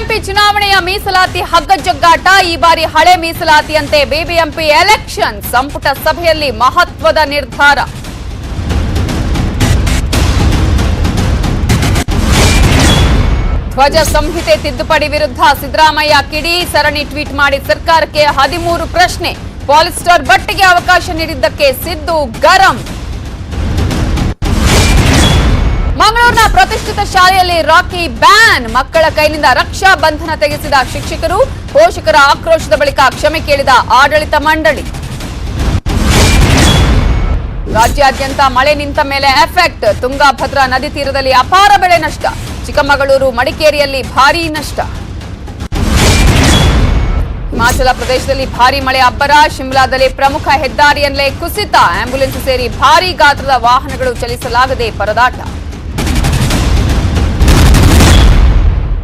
BBMP ಚುನಾವಣೆಯ ಮೀಸಲಾತಿ ಹಗ್ಗಜಗ್ಗಾಟ. ಈ ಬಾರಿ ಹಳೆ ಮೀಸಲಾತಿಯಂತೆ ಬಿಬಿಎಂಪಿ ಎಲೆಕ್ಷನ್. ಸಂಪುಟ ಸಭೆಯಲ್ಲಿ ಮಹತ್ವದ ನಿರ್ಧಾರ. ಧ್ವಜ ಸಂಹಿತೆ ತಿದ್ದುಪಡಿ ವಿರುದ್ಧ ಸಿದ್ದರಾಮಯ್ಯ ಕಿಡಿ. ಸರಣಿ ಟ್ವೀಟ್ ಮಾಡಿ ಸರ್ಕಾರಕ್ಕೆ 13 ಪ್ರಶ್ನೆ. ಪಾಲಿಸ್ಟರ್ ಬಟ್ಟೆಗೆ ಅವಕಾಶ ನೀಡಿದ್ದಕ್ಕೆ ಸಿದ್ದು ಗರಂ. ಮಂಗಳೂರಿನ ಪ್ರತಿಷ್ಠಿತ ಶಾಲೆಯಲ್ಲಿ ರಾಖಿ ಬ್ಯಾನ್. ಮಕ್ಕಳ ಕೈನಿಂದ ರಕ್ಷಾ ಬಂಧನ ತೆಗೆಸಿದ ಶಿಕ್ಷಕರು. ಪೋಷಕರ ಆಕ್ರೋಶದ ಬಳಿಕ ಕ್ಷಮೆ ಕೇಳಿದ ಆಡಳಿತ ಮಂಡಳಿ. ರಾಜ್ಯಾದ್ಯಂತ ಮಳೆ ನಿಂತ ಮೇಲೆ ಎಫೆಕ್ಟ್. ತುಂಗಭದ್ರಾ ನದಿ ತೀರದಲ್ಲಿ ಅಪಾರ ಬೆಳೆ ನಷ್ಟ. ಚಿಕ್ಕಮಗಳೂರು, ಮಡಿಕೇರಿಯಲ್ಲಿ ಭಾರೀ ನಷ್ಟ. ಹಿಮಾಚಲ ಪ್ರದೇಶದಲ್ಲಿ ಭಾರೀ ಮಳೆ ಅಬ್ಬರ. ಶಿಮ್ಲಾದಲ್ಲಿ ಪ್ರಮುಖ ಹೆದ್ದಾರಿಯಲ್ಲೇ ಕುಸಿತ. ಆಂಬ್ಯುಲೆನ್ಸ್ ಸೇರಿ ಭಾರೀ ಗಾತ್ರದ ವಾಹನಗಳು ಚಲಿಸಲಾಗದೆ ಪರದಾಟ.